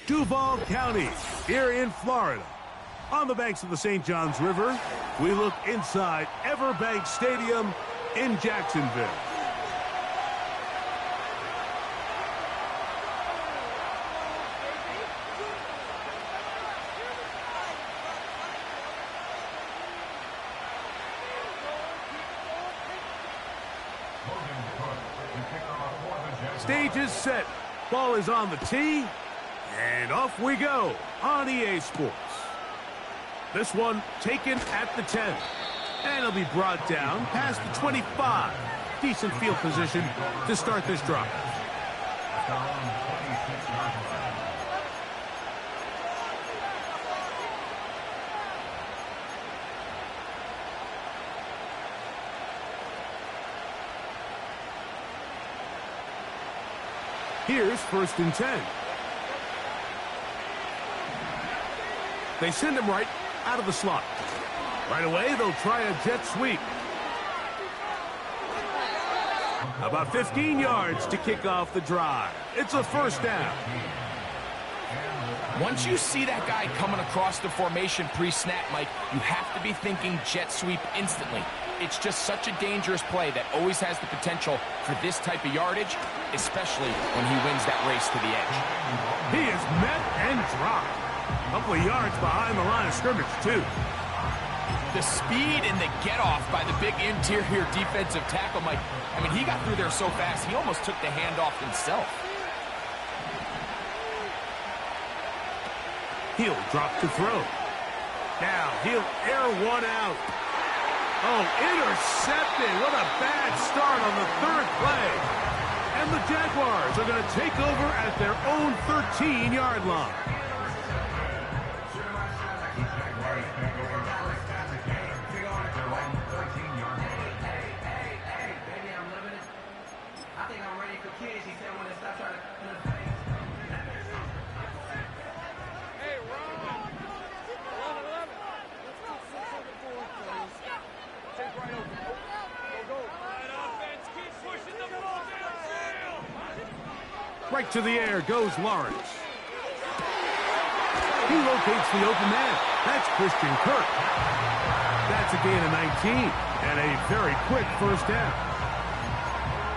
Duval County, here in Florida. On the banks of the St. Johns River, we look inside Everbank Stadium in Jacksonville. Stage is set. Ball is on the tee. And off we go on EA Sports. This one taken at the 10. And it'll be brought down past the 25. Decent field position to start this drive. Here's 1st and 10. They send him right out of the slot. Right away, they'll try a jet sweep. About 15 yards to kick off the drive. It's a 1st down. Once you see that guy coming across the formation pre-snap, Mike, you have to be thinking jet sweep instantly. It's just such a dangerous play that always has the potential for this type of yardage, especially when he wins that race to the edge. He is met and dropped. A couple of yards behind the line of scrimmage, too. The speed and the get-off by the big interior defensive tackle, Mike. I mean, he got through there so fast, he almost took the handoff himself. He'll drop to throw. Now he'll air one out. Oh, intercepted. What a bad start on the 3rd play. And the Jaguars are going to take over at their own 13-yard line. Right to the air goes Lawrence. He locates the open man. That's Christian Kirk. That's a gain of 19 and a very quick 1st down.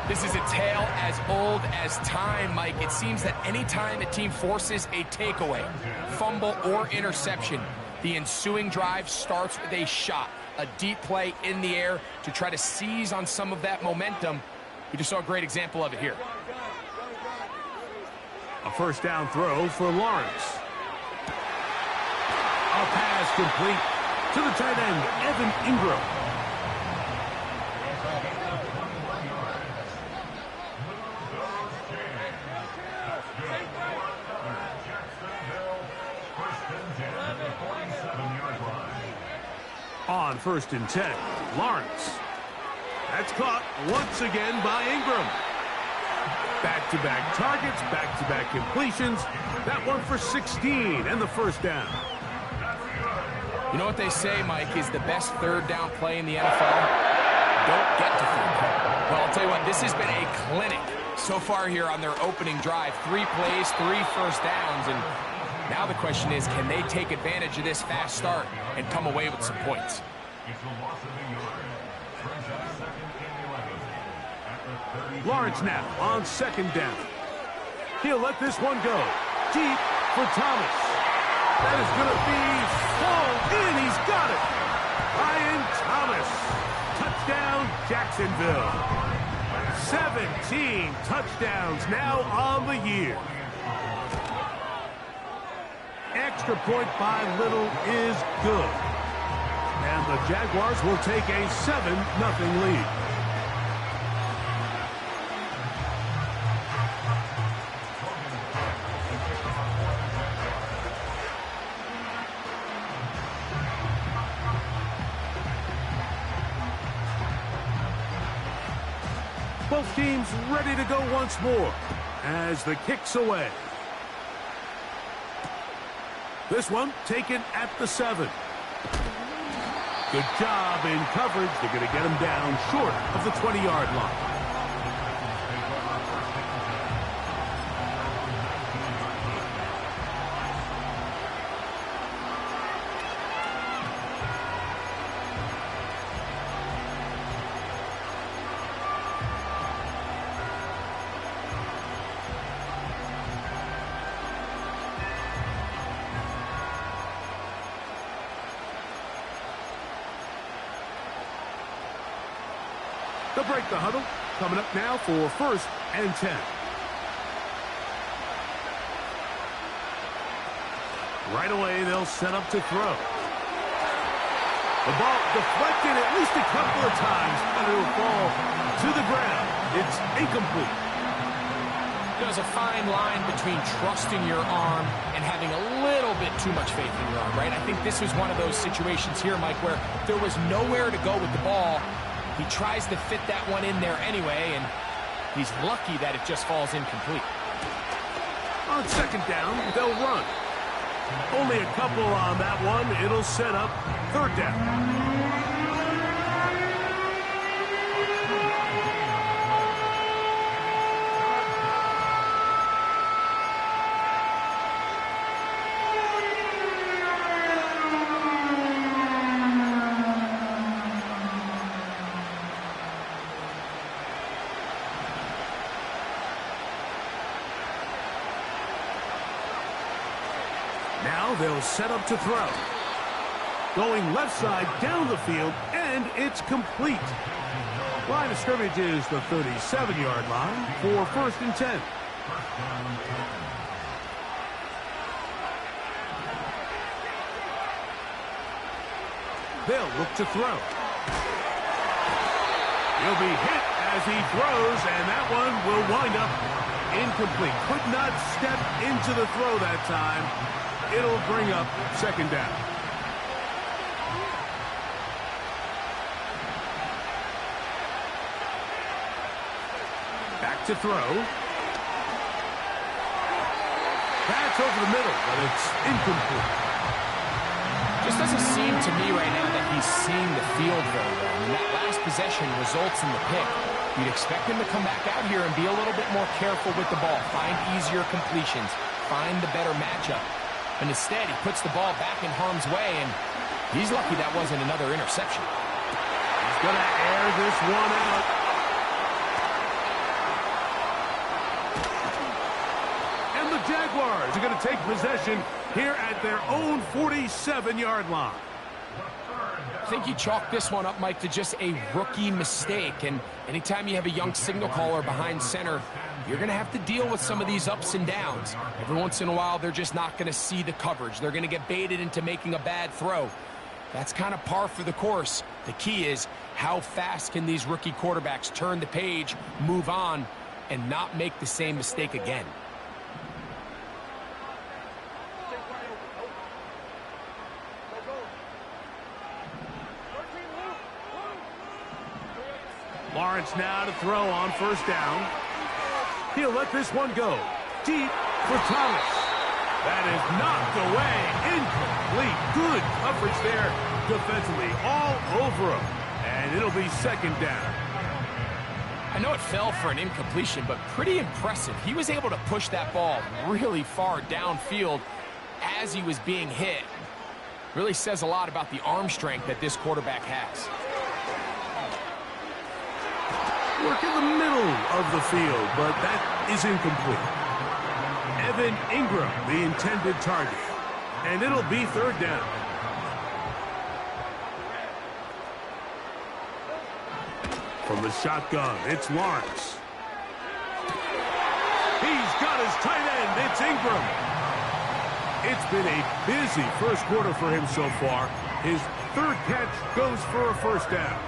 This is a tale as old as time, Mike. It seems that any time a team forces a takeaway, fumble, or interception, the ensuing drive starts with a shot, a deep play in the air to try to seize on some of that momentum. We just saw a great example of it here. A 1st down throw for Lawrence. A pass complete to the tight end, Evan Ingram. On 1st and 10, Lawrence. That's caught once again by Ingram. Back-to-back targets, back-to-back completions. That one for 16 and the 1st down. You know what they say, Mike, is the best 3rd down play in the NFL? Don't get to 3rd down. Well, I'll tell you what, this has been a clinic so far here on their opening drive. 3 plays, 3 1st downs, and now the question is, can they take advantage of this fast start and come away with some points? Lawrence now on 2nd down. He'll let this one go. Deep for Thomas. That is going to be hauled in. He's got it. Ryan Thomas. Touchdown, Jacksonville. 17 touchdowns now on the year. Extra point by Little is good. And the Jaguars will take a 7-0 lead. Both teams ready to go once more as the kick's away. This one taken at the 7. Good job in coverage. They're going to get him down short of the 20-yard line. They'll break the huddle. Coming up now for 1st and 10. Right away, they'll set up to throw. The ball deflected at least a couple of times, and it will fall to the ground. It's incomplete. There's a fine line between trusting your arm and having a little bit too much faith in your arm, right? I think this was one of those situations here, Mike, where there was nowhere to go with the ball. He tries to fit that one in there anyway, and he's lucky that it just falls incomplete. On 2nd down, they'll run. Only a couple on that one. It'll set up 3rd down. Now they'll set up to throw. Going left side down the field, and it's complete. Line of scrimmage is the 37-yard line for 1st and 10. They'll look to throw. He'll be hit as he throws, and that one will wind up incomplete. Could not step into the throw that time. It'll bring up 2nd down. Back to throw. That's over the middle, but it's incomplete. Just doesn't seem to me right now that he's seeing the field very well. And that last possession results in the pick. You'd expect him to come back out here and be a little bit more careful with the ball, find easier completions, find the better matchup. And instead, he puts the ball back in harm's way, and he's lucky that wasn't another interception. He's going to air this one out. And the Jaguars are going to take possession here at their own 47-yard line. I think you chalk this one up, Mike, to just a rookie mistake. And anytime you have a young signal caller behind center, you're going to have to deal with some of these ups and downs. Every once in a while, they're just not going to see the coverage. They're going to get baited into making a bad throw. That's kind of par for the course. The key is how fast can these rookie quarterbacks turn the page, move on, and not make the same mistake again. Lawrence now to throw on 1st down. He'll let this one go. Deep for Thomas. That is knocked away. Incomplete. Good coverage there defensively. All over him. And it'll be 2nd down. I know it fell for an incompletion, but pretty impressive. He was able to push that ball really far downfield as he was being hit. Really says a lot about the arm strength that this quarterback has. Work in the middle of the field, but that is incomplete. Evan Ingram, the intended target. And it'll be 3rd down. From the shotgun, it's Lawrence. He's got his tight end. It's Ingram. It's been a busy 1st quarter for him so far. His 3rd catch goes for a 1st down.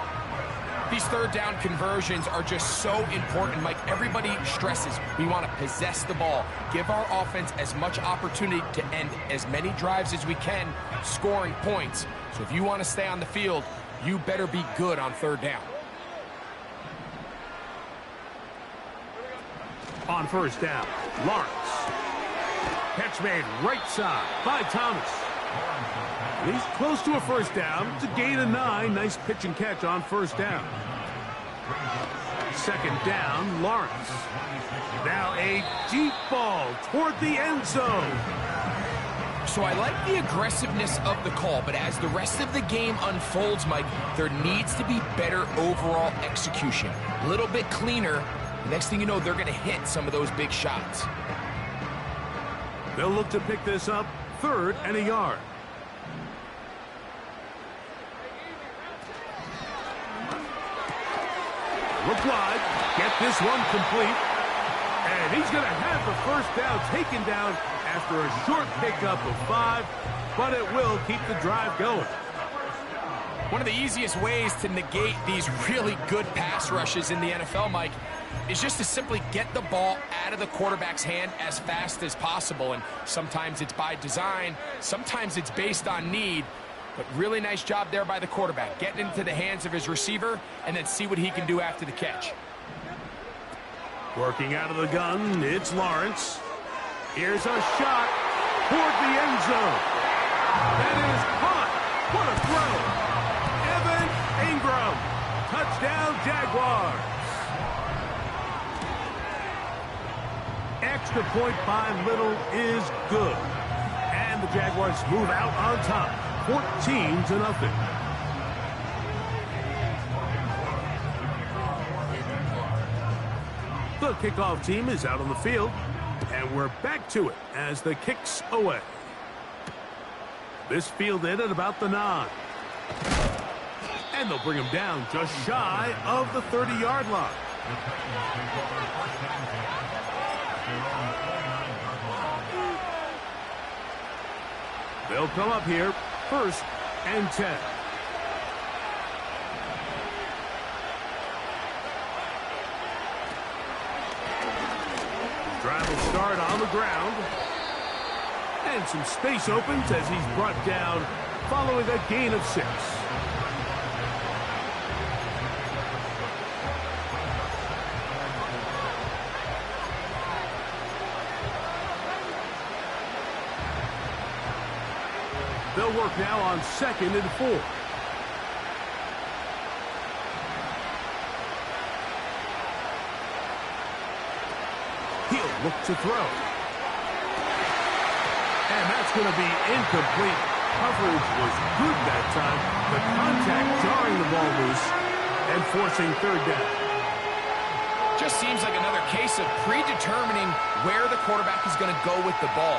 These 3rd down conversions are just so important, Mike. Everybody stresses we want to possess the ball, give our offense as much opportunity to end as many drives as we can, scoring points. So if you want to stay on the field, you better be good on 3rd down. On 1st down, Lawrence. Catch made right side by Thomas. He's close to a 1st down. It's a gain of 9. Nice pitch and catch on 1st down. 2nd down, Lawrence. Now a deep ball toward the end zone. So I like the aggressiveness of the call, but as the rest of the game unfolds, Mike, there needs to be better overall execution. A little bit cleaner. Next thing you know, they're going to hit some of those big shots. They'll look to pick this up 3rd and a yard. Look wide. Get this one complete. And he's going to have the first down taken down after a short pickup of 5, but it will keep the drive going. One of the easiest ways to negate these really good pass rushes in the NFL, Mike, is just to simply get the ball out of the quarterback's hand as fast as possible. And sometimes it's by design, sometimes it's based on need. But really nice job there by the quarterback, getting into the hands of his receiver and then see what he can do after the catch. Working out of the gun, it's Lawrence. Here's a shot toward the end zone. That is caught. What a throw. Evan Ingram. Touchdown, Jaguars. Extra point by Little is good. And the Jaguars move out on top, 14-0. The kickoff team is out on the field, and we're back to it as the kick's away. This fielded at about the 9. And they'll bring him down just shy of the 30-yard line. They'll come up here, 1st and 10. Drive will start on the ground. And some space opens as he's brought down following a gain of 6. They'll work now on 2nd and 4. He'll look to throw. And that's going to be incomplete. Coverage was good that time. The contact jarring the ball loose and forcing 3rd down. Just seems like another case of predetermining where the quarterback is going to go with the ball.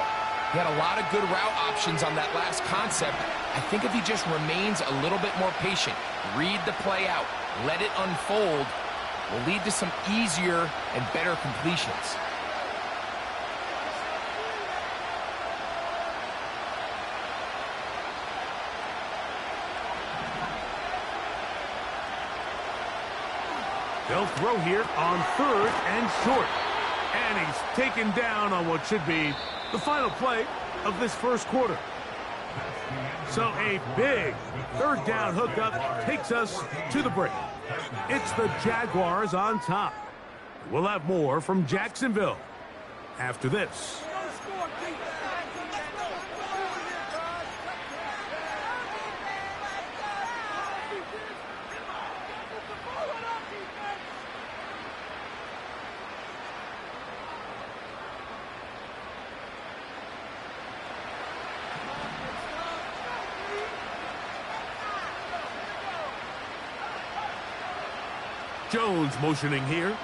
He had a lot of good route options on that last concept. I think if he just remains a little bit more patient, read the play out, let it unfold, will lead to some easier and better completions. They'll throw here on 3rd and short. And he's taken down on what should be the final play of this first quarter. So a big 3rd down hookup takes us to the break. It's the Jaguars on top. We'll have more from Jacksonville after this. Jones motioning here.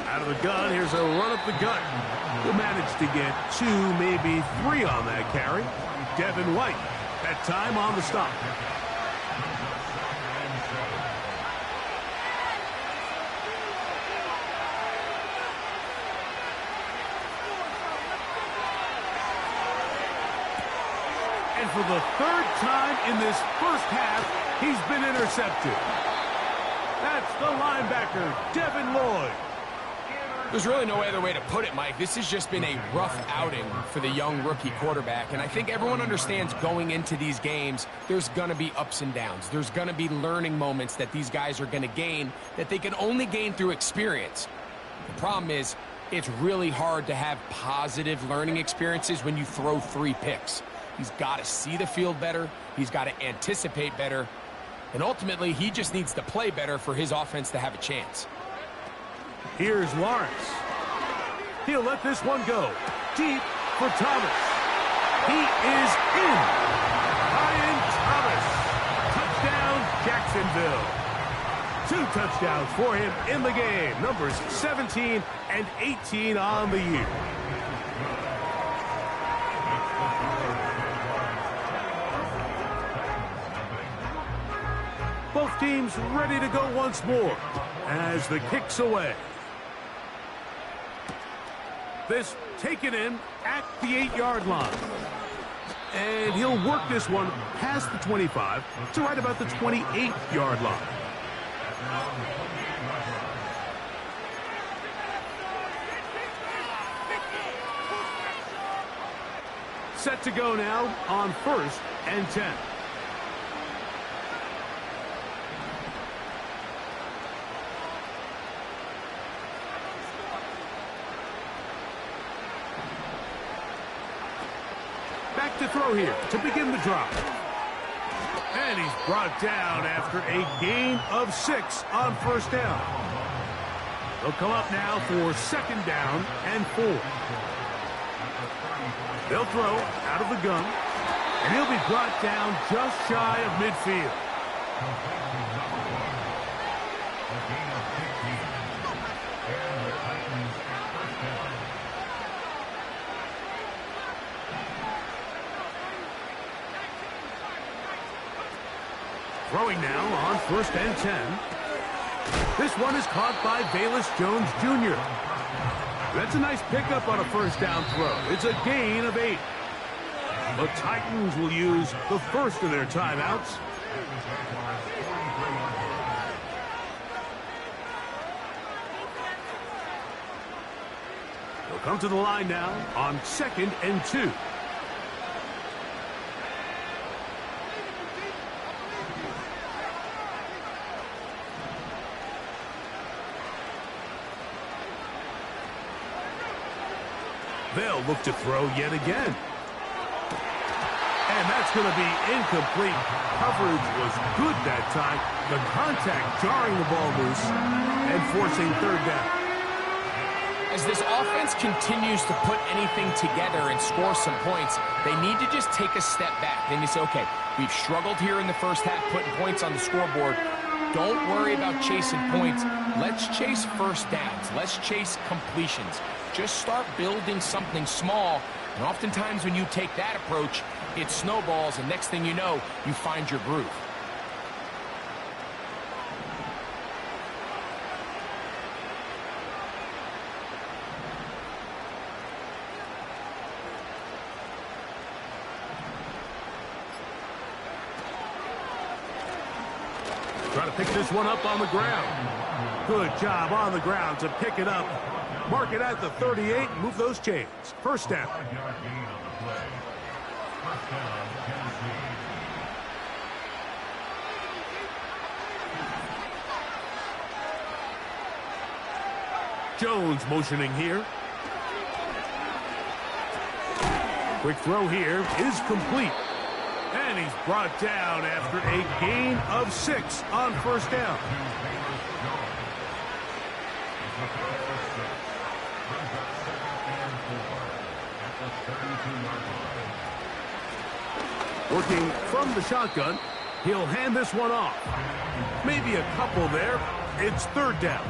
Out of the gun, here's a run up the gut. He'll manage to get 2, maybe 3 on that carry. Devin White, that time on the stop. And for the 3rd time in this first half, he's been intercepted. That's the linebacker, Devin Lloyd. There's really no other way to put it, Mike. This has just been a rough outing for the young rookie quarterback. And I think everyone understands going into these games, there's going to be ups and downs. There's going to be learning moments that these guys are going to gain that they can only gain through experience. The problem is, it's really hard to have positive learning experiences when you throw 3 picks. He's got to see the field better. He's got to anticipate better. And ultimately, he just needs to play better for his offense to have a chance. Here's Lawrence. He'll let this one go. Deep for Thomas. He is in. Ryan Thomas. Touchdown, Jacksonville. 2 touchdowns for him in the game. Numbers 17 and 18 on the year. Both teams ready to go once more as the kick's away. This taken in at the 8-yard line. And he'll work this one past the 25 to right about the 28-yard line. Set to go now on 1st and 10. Back to throw here to begin the drive. And he's brought down after a gain of 6 on 1st down. They'll come up now for 2nd down and 4. They'll throw out of the gun, and he'll be brought down just shy of midfield. Throwing now on 1st and 10. This one is caught by Bayless Jones Jr. That's a nice pickup on a 1st down throw. It's a gain of 8. The Titans will use the first of their timeouts. They'll come to the line now on 2nd and 2. They'll look to throw yet again. And that's going to be incomplete. Coverage was good that time. The contact jarring the ball loose and forcing 3rd down. As this offense continues to put anything together and score some points, they need to just take a step back. Then you say, okay, we've struggled here in the first half putting points on the scoreboard. Don't worry about chasing points. Let's chase 1st downs. Let's chase completions. Just start building something small, and oftentimes when you take that approach, it snowballs, and next thing you know, you find your groove. Try to pick this one up on the ground. Good job on the ground to pick it up. Mark it at the 38 and move those chains. 1st down. Jones motioning here. Quick throw here is complete. And he's brought down after a gain of 6 on 1st down. Working from the shotgun, he'll hand this one off. Maybe a couple there. It's 3rd down.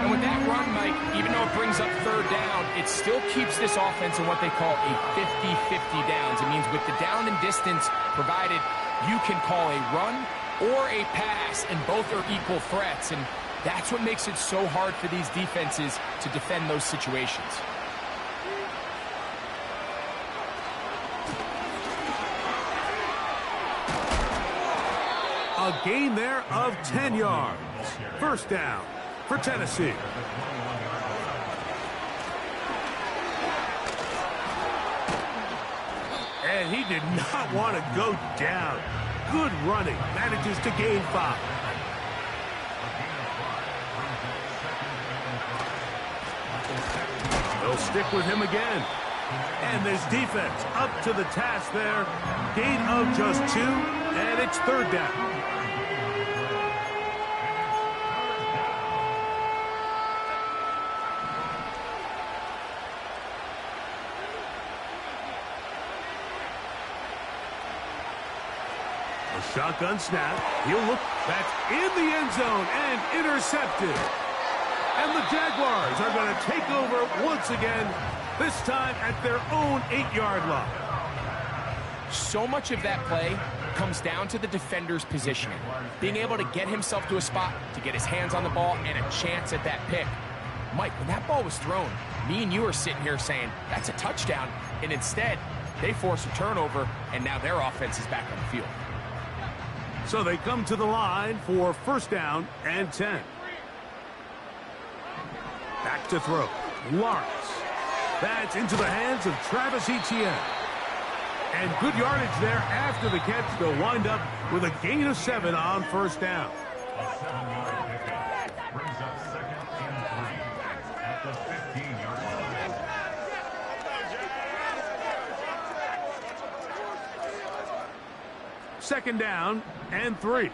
And with that run, Mike, even though it brings up 3rd down, it still keeps this offense in what they call a 50-50 downs. It means with the down and distance provided, you can call a run or a pass, and both are equal threats. And that's what makes it so hard for these defenses to defend those situations. A gain there of 10 yards. 1st down for Tennessee. And he did not want to go down. Good running. Manages to gain 5. They'll stick with him again. And this defense up to the task there. Gain of just 2, and it's 3rd down. Shotgun snap. He'll look. That's in the end zone and intercepted. And the Jaguars are going to take over once again, this time at their own 8-yard line. So much of that play comes down to the defender's positioning, being able to get himself to a spot to get his hands on the ball and a chance at that pick. Mike, when that ball was thrown, me and you are sitting here saying, that's a touchdown, and instead, they force a turnover, and now their offense is back on the field. So they come to the line for first down and 10. Back to throw. Lawrence. That's into the hands of Travis Etienne. And good yardage there after the catch. They'll wind up with a gain of 7 on first down. A 7-yard pickup brings up 2nd and 3 at the 15-yard line. Second down and 3.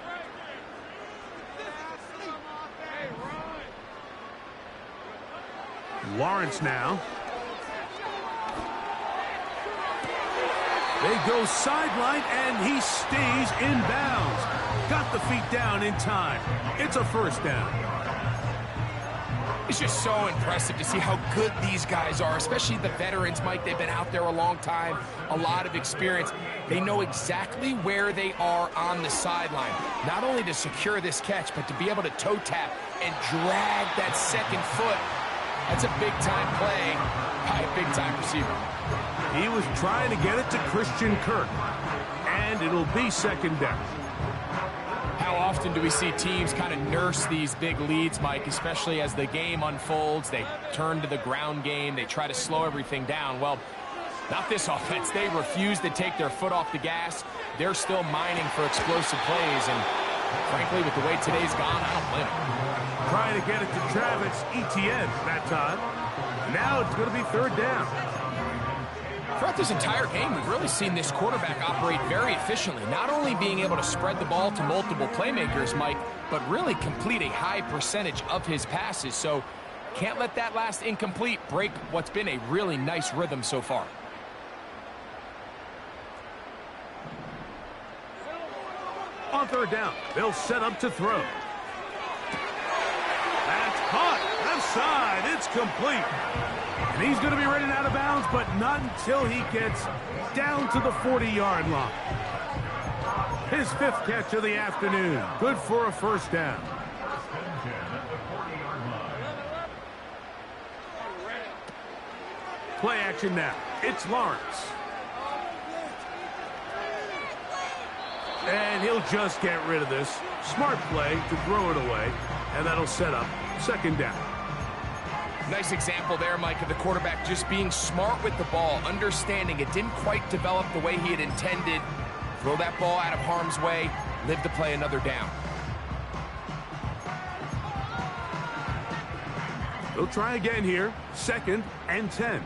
Lawrence now. They go sideline, and he stays in bounds. Got the feet down in time. It's a first down. It's just so impressive to see how good these guys are, especially the veterans, Mike. They've been out there a long time, a lot of experience. They know exactly where they are on the sideline, not only to secure this catch, but to be able to toe tap and drag that second foot. That's a big-time play by a big-time receiver. He was trying to get it to Christian Kirk, and it'll be second down. How often do we see teams kind of nurse these big leads, Mike, especially as the game unfolds? They turn to the ground game. They try to slow everything down. Well, not this offense. They refuse to take their foot off the gas. They're still mining for explosive plays, and frankly, with the way today's gone, I don't blame them. Trying to get it to Travis Etienne that time. Now it's going to be third down. Throughout this entire game, we've really seen this quarterback operate very efficiently, not only being able to spread the ball to multiple playmakers, Mike, but really complete a high percentage of his passes. So can't let that last incomplete break what's been a really nice rhythm so far. On third down, they'll set up to throw. That's caught. Left side. It's complete. And he's going to be running out of bounds, but not until he gets down to the 40-yard line. His 5th catch of the afternoon. Good for a first down. Play action now. It's Lawrence. And he'll just get rid of this. Smart play to throw it away. And that'll set up second down. Nice example there, Mike, of the quarterback just being smart with the ball, understanding it didn't quite develop the way he had intended. Throw that ball out of harm's way, live to play another down. They'll try again here. 2nd and 10.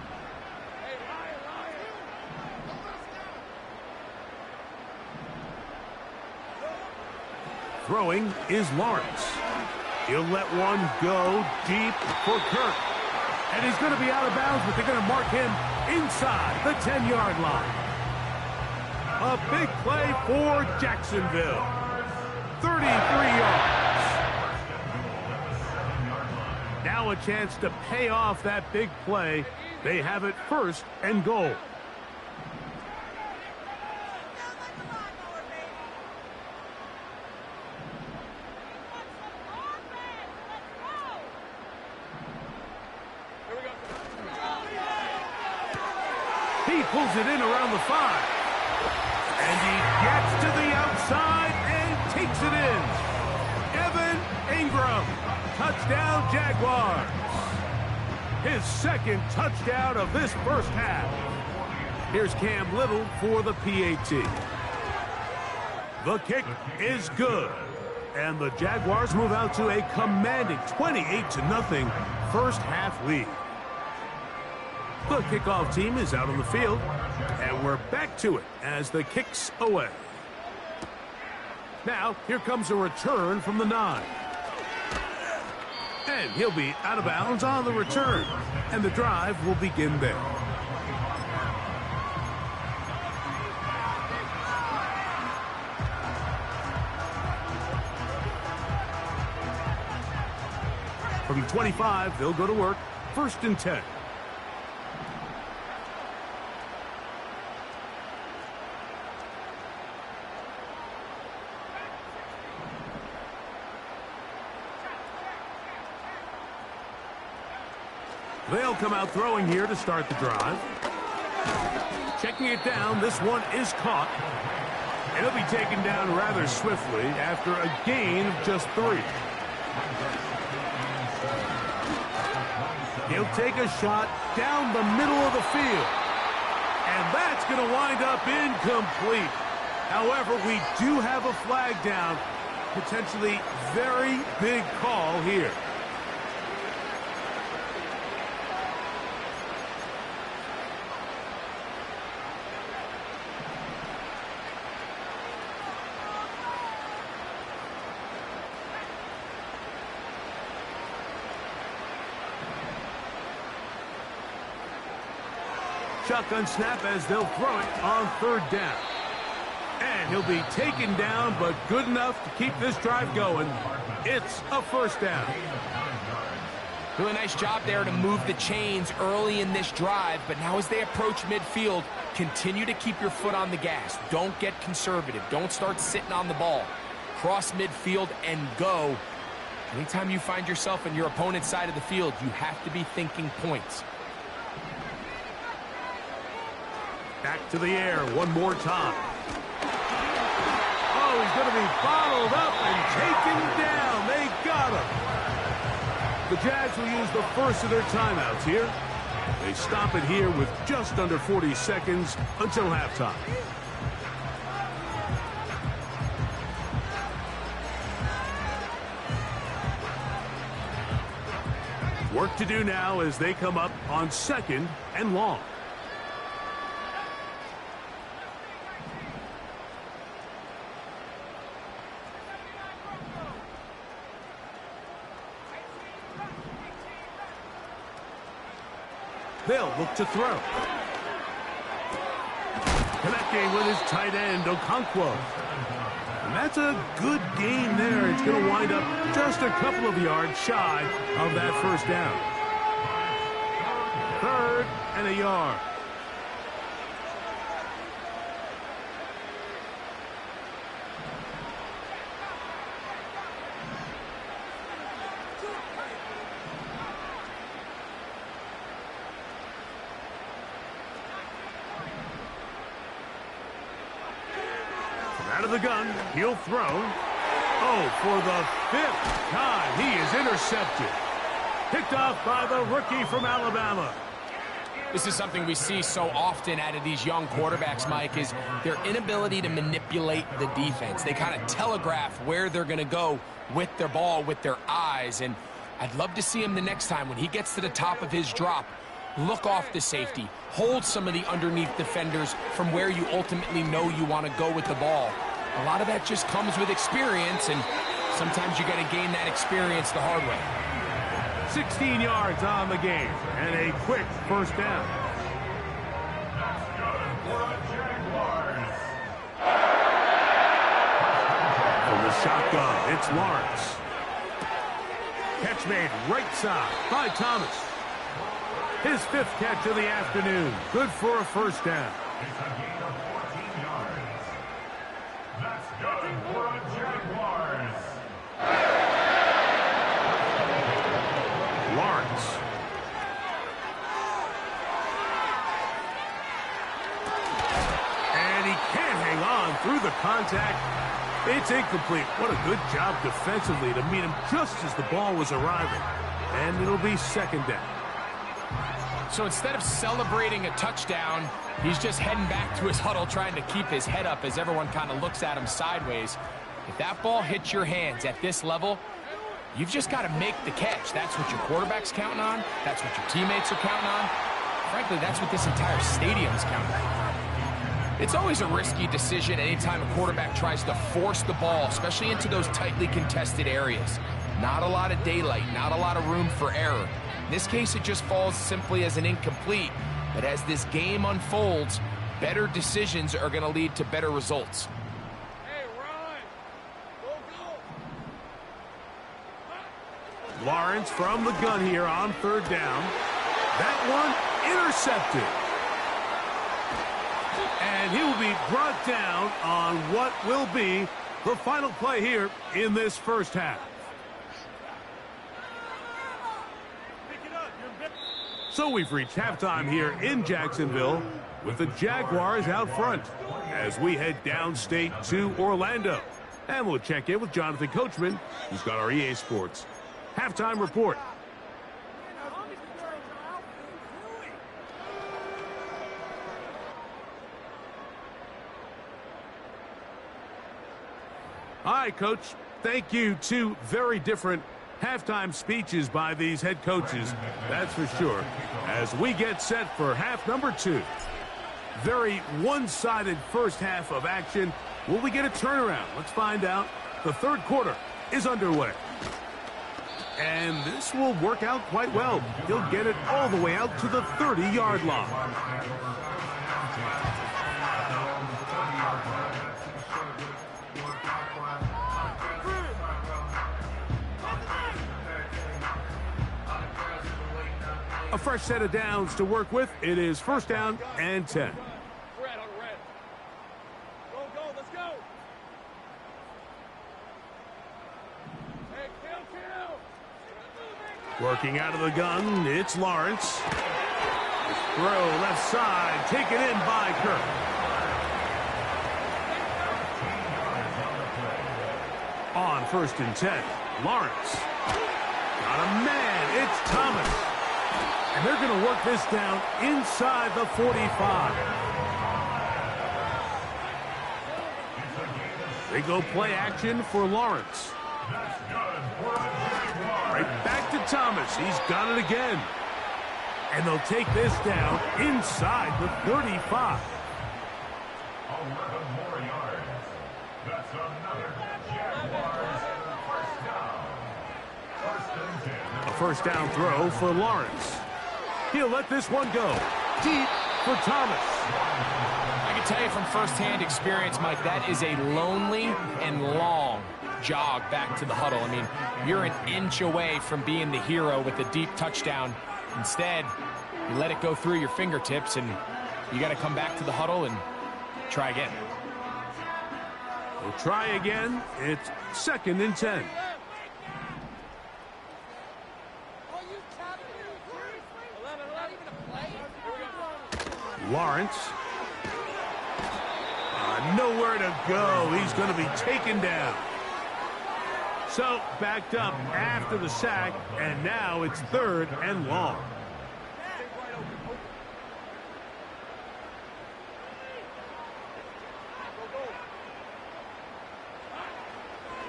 Throwing is Lawrence. He'll let one go deep for Kirk. And he's going to be out of bounds, but they're going to mark him inside the 10-yard line. A big play for Jacksonville. 33 yards. Now a chance to pay off that big play. They have it 1st and goal. He pulls it in around the 5. And he gets to the outside and takes it in. Evan Ingram. Touchdown, Jaguars. His 2nd touchdown of this first half. Here's Cam Little for the PAT. The kick is good. And the Jaguars move out to a commanding 28-0 first half lead. The kickoff team is out on the field, and we're back to it as the kick's away. Now, here comes a return from the 9. And he'll be out of bounds on the return, and the drive will begin there. From 25, they'll go to work, 1st and 10. They'll come out throwing here to start the drive. Checking it down, this one is caught. And he'll be taken down rather swiftly after a gain of just 3. He'll take a shot down the middle of the field. And that's going to wind up incomplete. However, we do have a flag down. Potentially very big call here. Shotgun snap as they'll throw it on 3rd down. And he'll be taken down, but good enough to keep this drive going. It's a 1st down. Doing a nice job there to move the chains early in this drive, but now as they approach midfield, continue to keep your foot on the gas. Don't get conservative. Don't start sitting on the ball. Cross midfield and go. Anytime you find yourself on your opponent's side of the field, you have to be thinking points. Back to the air one more time. Oh, he's going to be bottled up and taken down. They got him. The Jags will use the first of their timeouts here. They stop it here with just under 40 seconds until halftime. Work to do now as they come up on 2nd and long. They'll look to throw. Connecting with his tight end, Okonkwo. And that's a good gain there. It's going to wind up just a couple of yards shy of that 1st down. 3rd and a yard. Out of the gun, he'll throw. Oh, for the 5th time, he is intercepted. Picked off by the rookie from Alabama. This is something we see so often out of these young quarterbacks, Mike, is their inability to manipulate the defense. They kind of telegraph where they're going to go with their ball, with their eyes. And I'd love to see him the next time when he gets to the top of his drop. Look off the safety. Hold some of the underneath defenders from where you ultimately know you want to go with the ball. A lot of that just comes with experience, and sometimes you got to gain that experience the hard way. 16 yards on the game, and a quick 1st down. From the shotgun, it's Lawrence. Catch made right side by Thomas. His 5th catch of the afternoon. Good for a 1st down. It's a gain of 14 yards. That's good for the Jaguars. Lawrence. And he can't hang on through the contact. It's incomplete. What a good job defensively to meet him just as the ball was arriving. And it'll be 2nd down. So instead of celebrating a touchdown, he's just heading back to his huddle trying to keep his head up as everyone kind of looks at him sideways. If that ball hits your hands at this level, you've just got to make the catch. That's what your quarterback's counting on. That's what your teammates are counting on. Frankly, that's what this entire stadium's counting on. It's always a risky decision anytime a quarterback tries to force the ball, especially into those tightly contested areas. Not a lot of daylight, not a lot of room for error. In this case, it just falls simply as an incomplete. But as this game unfolds, better decisions are going to lead to better results. Hey, Ron, go. Lawrence from the gun here on 3rd down. That one intercepted. And he will be brought down on what will be the final play here in this 1st half. So we've reached halftime here in Jacksonville with the Jaguars out front as we head downstate to Orlando. And we'll check in with Jonathan Coachman, who's got our EA Sports halftime report. All right, Coach. Thank you. Two very different halftime speeches by these head coaches, that's for sure, as we get set for half number 2. Very one-sided first half of action. Will we get a turnaround? Let's find out. The third quarter is underway. And this will work out quite well. He'll get it all the way out to the 30-yard line. A fresh set of downs to work with. It is first down and 10. Red on red. Go, let's go. Hey, kill. Working out of the gun, it's Lawrence. Throw left side, taken in by Kirk. On first and 10, Lawrence. Got a man, it's Thomas. And they're going to work this down inside the 45. They go play action for Lawrence. Right back to Thomas. He's got it again. And they'll take this down inside the 35. 11 more yards. That's another Jaguars first down. First and 10. A first down throw for Lawrence. He'll let this one go. Deep for Thomas. I can tell you from firsthand experience, Mike, that is a lonely and long jog back to the huddle. I mean, you're an inch away from being the hero with a deep touchdown. Instead, you let it go through your fingertips, and you got to come back to the huddle and try again. We'll try again. It's second and 10. Lawrence. Nowhere to go. He's going to be taken down. So, backed up after the sack, and now it's third and long.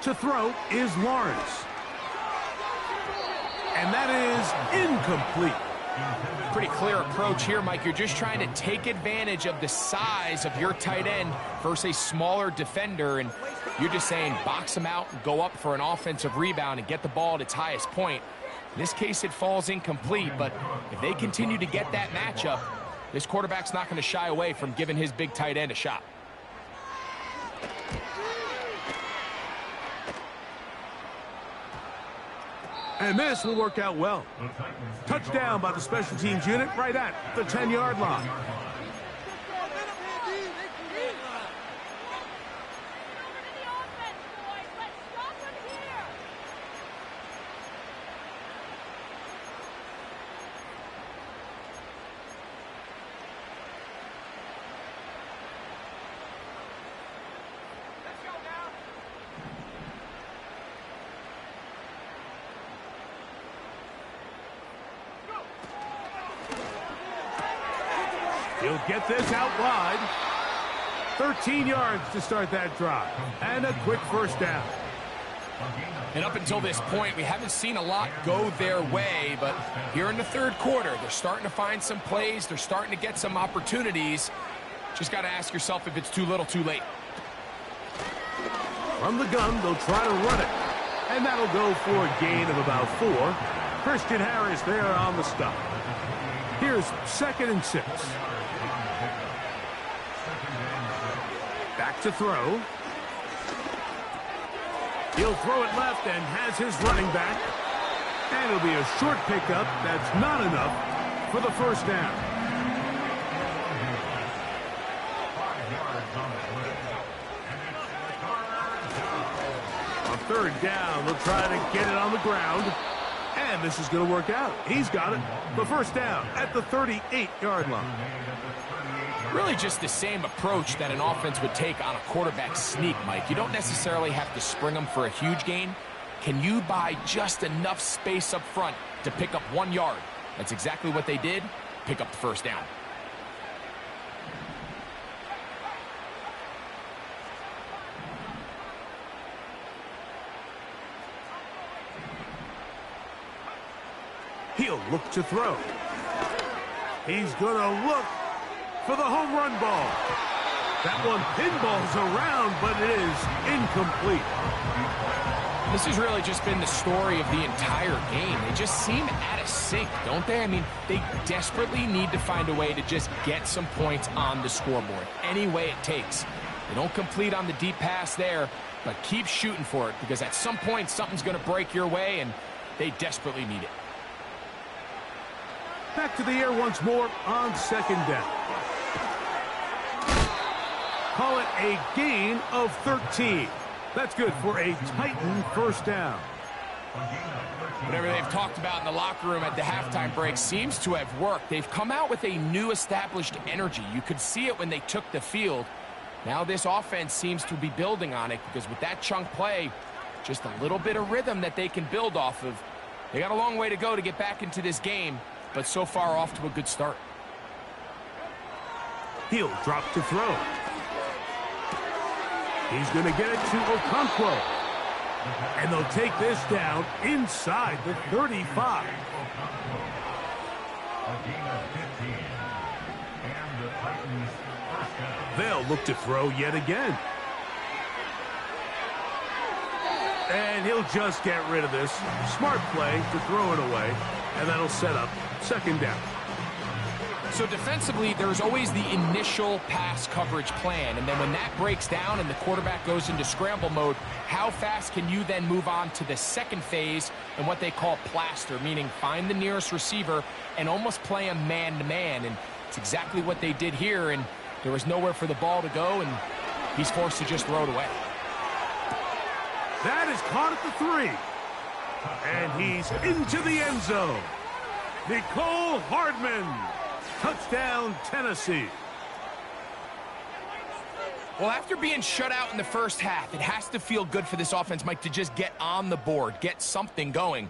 To throw is Lawrence. And that is incomplete. Pretty clear approach here, Mike. You're just trying to take advantage of the size of your tight end versus a smaller defender, and you're just saying box him out and go up for an offensive rebound and get the ball at its highest point. In this case, it falls incomplete, but if they continue to get that matchup, this quarterback's not going to shy away from giving his big tight end a shot. And this will work out well. Touchdown by the special teams unit right at the 10-yard line. He'll get this out wide. 13 yards to start that drive. And a quick first down. And up until this point, we haven't seen a lot go their way, but here in the third quarter, they're starting to find some plays. They're starting to get some opportunities. Just got to ask yourself if it's too little, too late. From the gun, they'll try to run it. And that'll go for a gain of about 4. Christian Harris there on the stop. Here's second and 6. Back to throw. He'll throw it left and has his running back. And it'll be a short pickup. That's not enough for the first down. On third down, they'll try to get it on the ground. And this is going to work out. He's got it. The first down at the 38-yard line. Really just the same approach that an offense would take on a quarterback sneak, Mike. You don't necessarily have to spring them for a huge gain. Can you buy just enough space up front to pick up 1 yard? That's exactly what they did. Pick up the first down. He'll look to throw. He's going to look for the home run ball. That one pinballs around, but it is incomplete. This has really just been the story of the entire game. They just seem out of sync, don't they? I mean, they desperately need to find a way to just get some points on the scoreboard, any way it takes. They don't complete on the deep pass there, but keep shooting for it, because at some point something's going to break your way, and they desperately need it. Back to the air once more on second down. Call it a gain of 13. That's good for a Titan first down. Whatever they've talked about in the locker room at the halftime break seems to have worked. They've come out with a new established energy. You could see it when they took the field. Now this offense seems to be building on it, because with that chunk play, just a little bit of rhythm that they can build off of. They got a long way to go to get back into this game, but so far off to a good start. He'll drop to throw. He's going to get it to Okonkwo. And they'll take this down inside the 35. They'll look to throw yet again. And he'll just get rid of this. Smart play to throw it away. And that'll set up second down. So defensively, there's always the initial pass coverage plan, and then when that breaks down and the quarterback goes into scramble mode, how fast can you then move on to the second phase and what they call plaster, meaning find the nearest receiver and almost play him man-to-man, and it's exactly what they did here, and there was nowhere for the ball to go, and he's forced to just throw it away. That is caught at the 3. And he's into the end zone. Nicole Hardman. Touchdown, Tennessee. Well, after being shut out in the first half, it has to feel good for this offense, Mike, to just get on the board, get something going.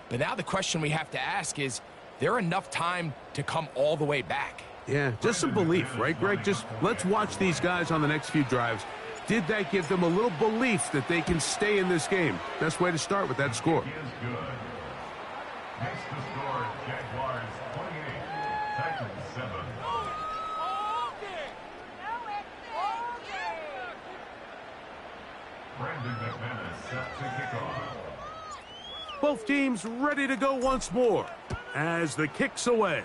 But now the question we have to ask is there enough time to come all the way back? Yeah, just some belief, right, Greg? Just let's watch these guys on the next few drives. Did that give them a little belief that they can stay in this game? Best way to start with that score. Next to score, Jaguars 28, Titans 7. Brandon McManus set to kick off. Both teams ready to go once more as the kick's away.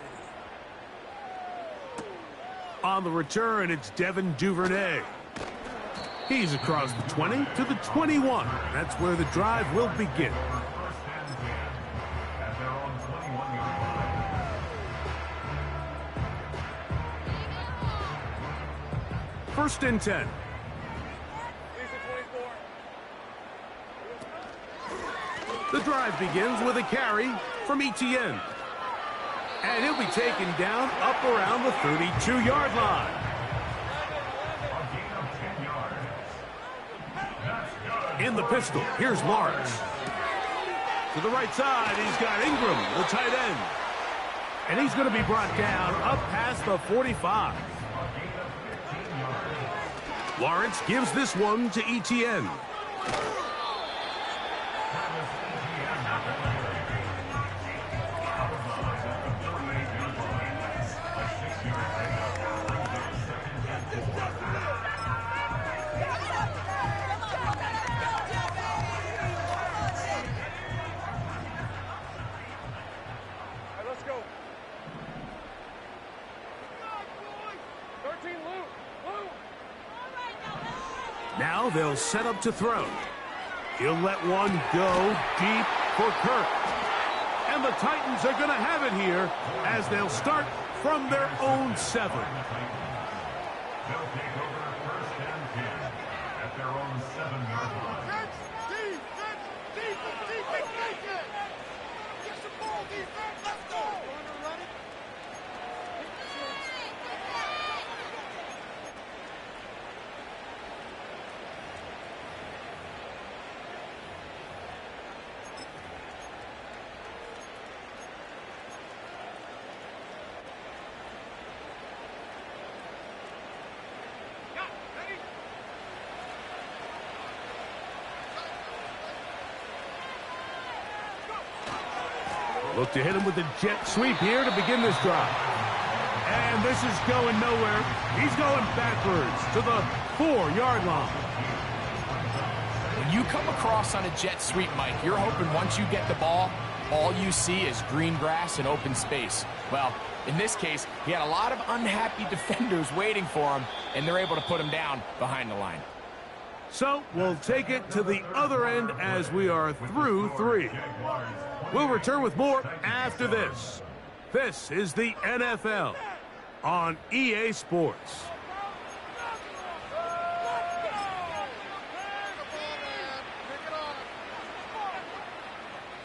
On the return, it's Devin Duvernay. He's across the 20 to the 21. That's where the drive will begin. First and 10. The drive begins with a carry from Etienne. And he'll be taken down up around the 32-yard line. In the pistol, here's Lawrence. To the right side, he's got Ingram, the tight end. And he's going to be brought down up past the 45. Lawrence gives this one to Etienne. Now they'll set up to throw. He'll let one go deep for Kirk. And the Titans are going to have it here as they'll start from their own 7. They'll take over first and 10 at their own 7-yard line. Look to hit him with the jet sweep here to begin this drive. And this is going nowhere. He's going backwards to the 4-yard line. When you come across on a jet sweep, Mike, you're hoping once you get the ball, all you see is green grass and open space. Well, in this case, he had a lot of unhappy defenders waiting for him, and they're able to put him down behind the line. So we'll take it to the other end as we are through 3. We'll return with more after this. This is the NFL on EA Sports.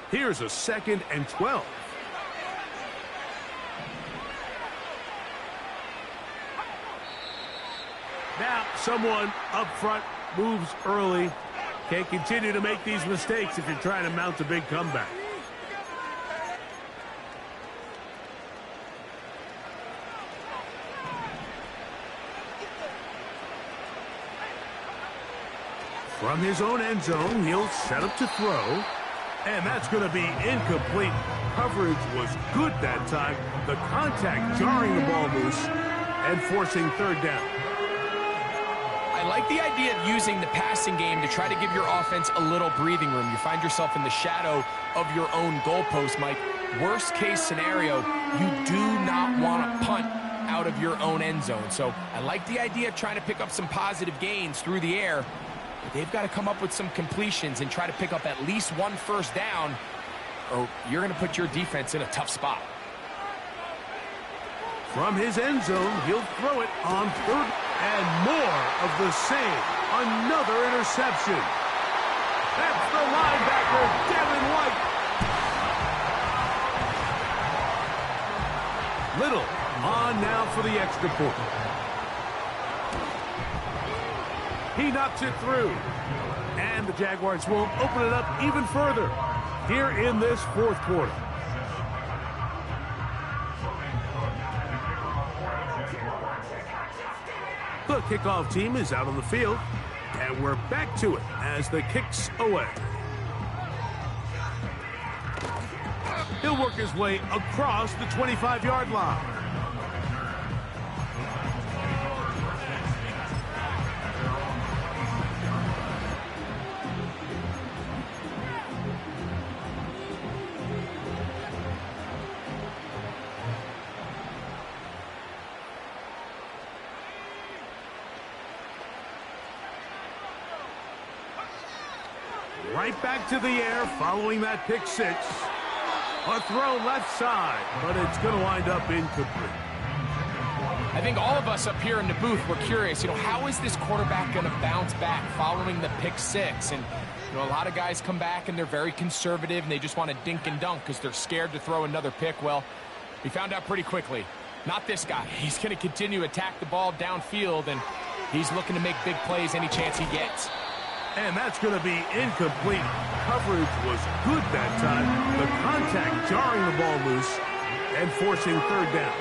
Here's a 2nd and 12. Now someone up front moves early. Can't continue to make these mistakes if you're trying to mount a big comeback. From his own end zone, he'll set up to throw. And that's going to be incomplete. Coverage was good that time. The contact jarring the ball loose and forcing 3rd down. I like the idea of using the passing game to try to give your offense a little breathing room. You find yourself in the shadow of your own goalpost, Mike. Worst case scenario, you do not want to punt out of your own end zone. So I like the idea of trying to pick up some positive gains through the air. But they've got to come up with some completions and try to pick up at least 1 first down, or you're going to put your defense in a tough spot. From his end zone, he'll throw it on 3rd and more of the same. Another interception. That's the linebacker, Devin White. Little on now for the extra point. He knocks it through. And the Jaguars will open it up even further here in this 4th quarter. The kickoff team is out on the field, and we're back to it as the kick's away. He'll work his way across the 25-yard line. Right back to the air following that pick 6. A throw left side, but it's going to wind up incomplete. I think all of us up here in the booth were curious, how is this quarterback going to bounce back following the pick 6? And, a lot of guys come back and they're very conservative and they just want to dink and dunk because they're scared to throw another pick. Well, we found out pretty quickly. Not this guy. He's going to continue to attack the ball downfield, and he's looking to make big plays any chance he gets. And that's going to be incomplete. Coverage was good that time. The contact jarring the ball loose and forcing 3rd down.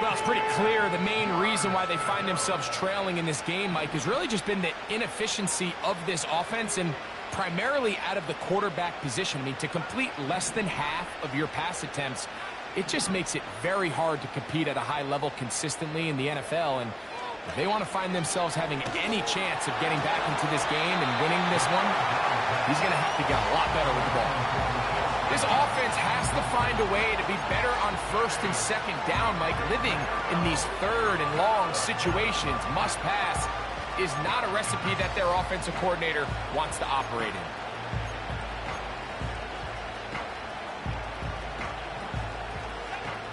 Well, it's pretty clear the main reason why they find themselves trailing in this game, Mike, has really just been the inefficiency of this offense and primarily out of the quarterback position. I mean, to complete less than half of your pass attempts, it just makes it very hard to compete at a high level consistently in the NFL. And if they want to find themselves having any chance of getting back into this game and winning this one, he's going to have to get a lot better with the ball. This offense has to find a way to be better on 1st and 2nd down, Mike. Living in these 3rd and long situations, must pass, is not a recipe that their offensive coordinator wants to operate in.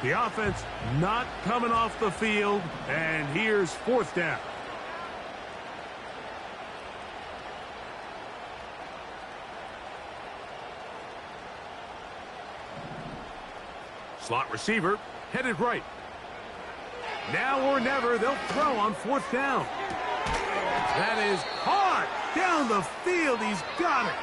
The offense not coming off the field, and here's 4th down. Slot receiver headed right. Now or never, they'll throw on 4th down. That is hard down the field. He's got it.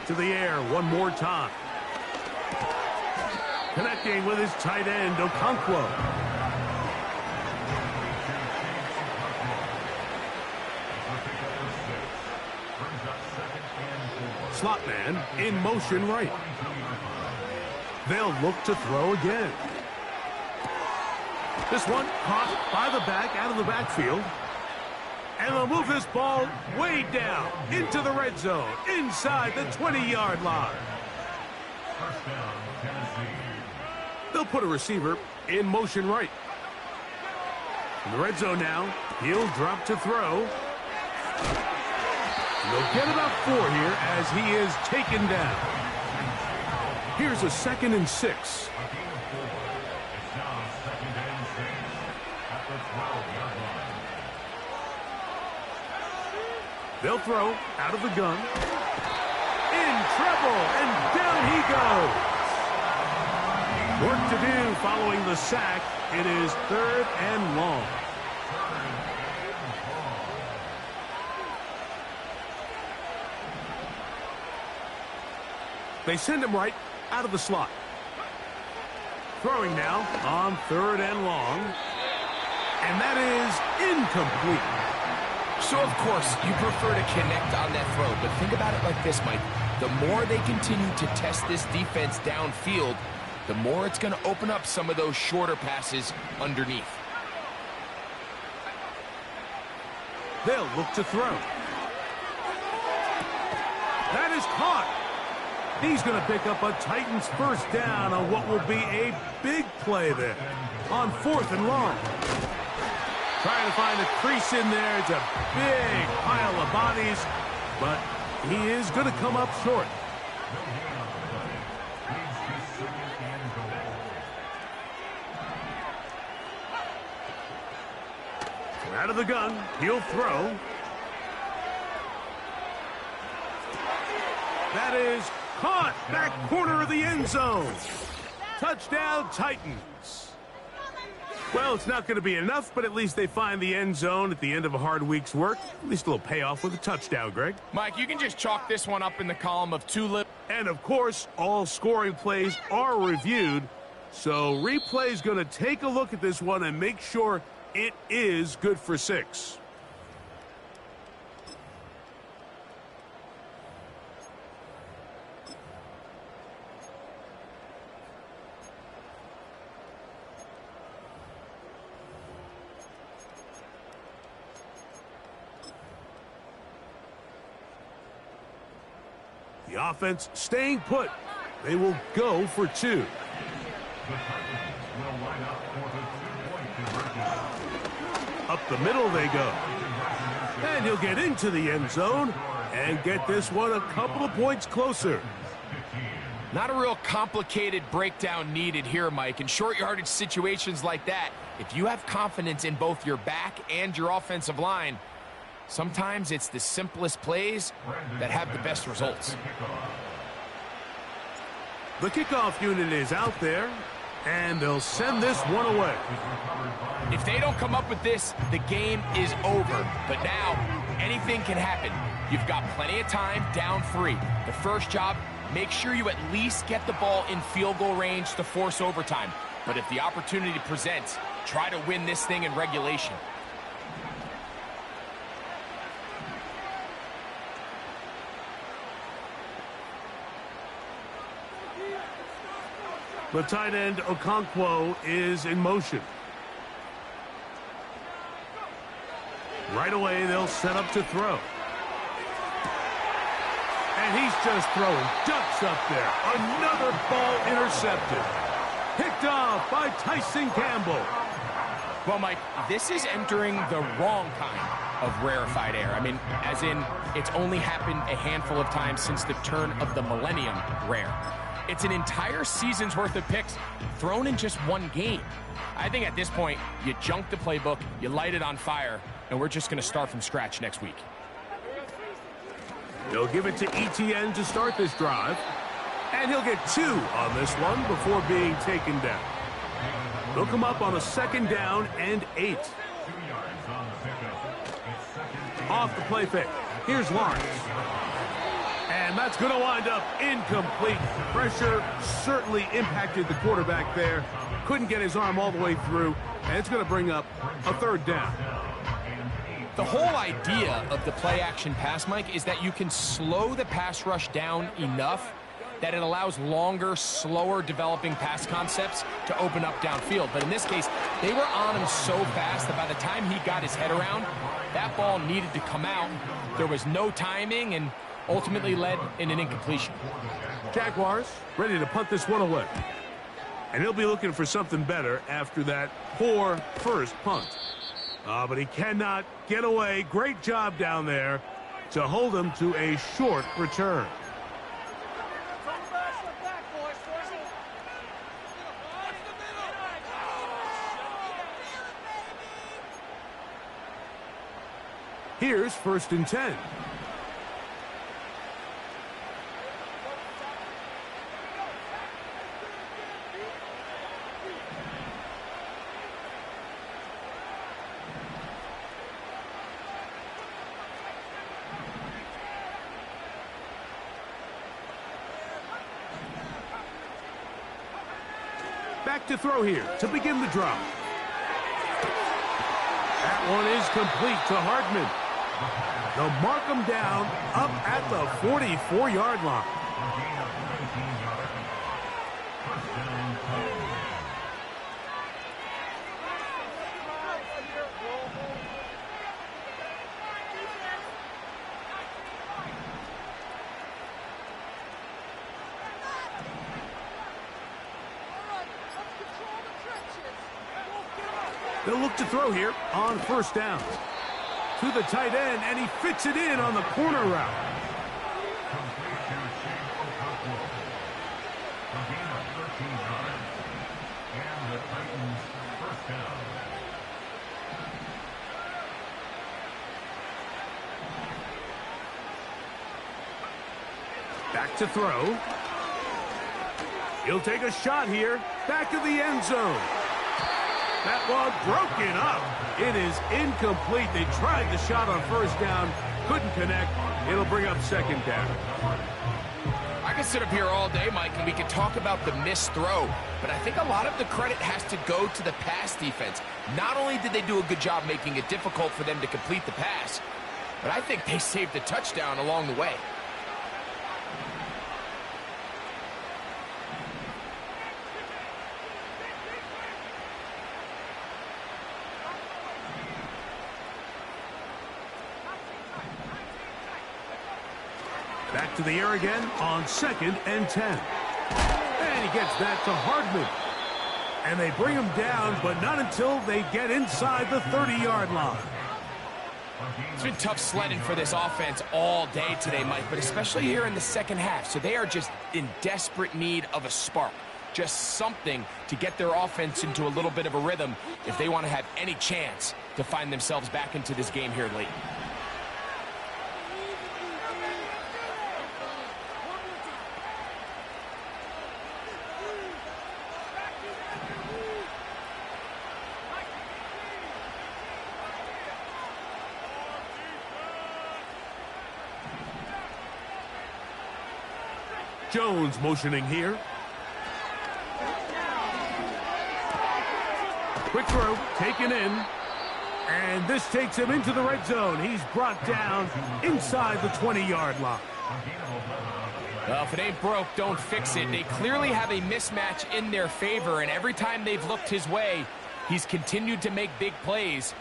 to the air one more time. Connecting with his tight end, Okonkwo. Slot man in motion right. They'll look to throw again. This one caught by the back, out of the backfield. And they'll move this ball way down into the red zone, inside the 20-yard line. First down, Tennessee. They'll put a receiver in motion right. In the red zone now, he'll drop to throw. They'll get about 4 here as he is taken down. Here's a 2nd and 6. A gain of 4. It's now 2nd and 6 at the 12-yard line. They'll throw out of the gun. In trouble, and down he goes. Work to do following the sack. It is 3rd and long. They send him right out of the slot. Throwing now on 3rd and long. And that is incomplete. So, of course, you prefer to connect on that throw, but think about it like this, Mike. The more they continue to test this defense downfield, the more it's going to open up some of those shorter passes underneath. They'll look to throw. That is caught. He's going to pick up a Titans first down on what will be a big play there on 4th and long. Trying to find a crease in there. It's a big pile of bodies, but he is going to come up short. Out of the gun, he'll throw. That is caught, back corner of the end zone. Touchdown, Titans. Well, it's not going to be enough, but at least they find the end zone at the end of a hard week's work. At least a little payoff with a touchdown, Greg. Mike, you can just chalk this one up in the column of 2 little. And, of course, all scoring plays are reviewed. So replay's going to take a look at this one and make sure it is good for 6. The offense staying put. They will go for 2. The Titans will line up for the 2-point conversion. Up the middle they go. And he'll get into the end zone and get this one a couple of points closer. Not a real complicated breakdown needed here, Mike. In short-yardage situations like that, if you have confidence in both your back and your offensive line, sometimes it's the simplest plays that have the best results. The kickoff unit is out there, and they'll send this one away. If they don't come up with this, the game is over. But now, anything can happen. You've got plenty of time, down 3. The first job, make sure you at least get the ball in field goal range to force overtime. But if the opportunity presents, try to win this thing in regulation. The tight end, Okonkwo, is in motion. Right away, they'll set up to throw. And he's just throwing ducks up there. Another ball intercepted. Picked off by Tyson Campbell. Well, Mike, this is entering the wrong kind of rarefied air. I mean, as in, it's only happened a handful of times since the turn of the millennium rare. It's an entire season's worth of picks thrown in just one game. I think at this point, you junk the playbook, you light it on fire, and we're just going to start from scratch next week. They'll give it to ETN to start this drive. And he'll get 2 on this one before being taken down. They'll come up on a 2nd down and 8. 2 yards on the pickup. It's 2nd. Off the play fake. Here's Lawrence. And that's going to wind up incomplete. Pressure certainly impacted the quarterback there. Couldn't get his arm all the way through, and it's going to bring up a third down. The whole idea of the play-action pass, Mike, is that you can slow the pass rush down enough that it allows longer, slower developing pass concepts to open up downfield. But in this case, they were on him so fast that by the time he got his head around, that ball needed to come out. There was no timing and ultimately led in an incompletion. Jaguars ready to punt this one away. And he'll be looking for something better after that poor first punt. But he cannot get away. Great job down there to hold him to a short return. Here's 1st and 10. Back to throw here to begin the drive. That one is complete to Hardman. They'll mark him down up at the 44-yard line. They'll look to throw here on 1st down. To the tight end, and he fits it in on the corner route. Back to throw. He'll take a shot here. Back of the end zone. That ball broken up. It is incomplete. They tried the shot on 1st down. Couldn't connect. It'll bring up 2nd down. I could sit up here all day, Mike, and we could talk about the missed throw, but I think a lot of the credit has to go to the pass defense. Not only did they do a good job making it difficult for them to complete the pass, but I think they saved a touchdown along the way. Back to the air again on 2nd and 10. And he gets that to Hardman. And they bring him down, but not until they get inside the 30-yard line. It's been tough sledding for this offense all day today, Mike, but especially here in the second half. So they are just in desperate need of a spark. Just something to get their offense into a little bit of a rhythm if they want to have any chance to find themselves back into this game here late. Jones motioning here. Quick throw, taken in. And this takes him into the red zone. He's brought down inside the 20-yard line. Well, if it ain't broke, don't fix it. They clearly have a mismatch in their favor, and every time they've looked his way, he's continued to make big plays.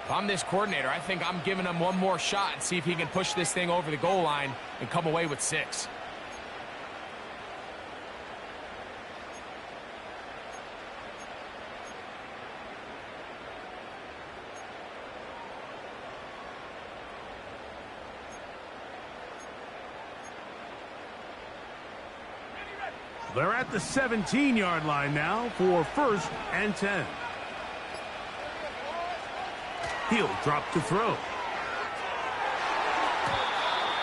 If I'm this coordinator, I think I'm giving him one more shot and see if he can push this thing over the goal line and come away with 6. They're at the 17-yard line now for 1st and 10. He'll drop to throw.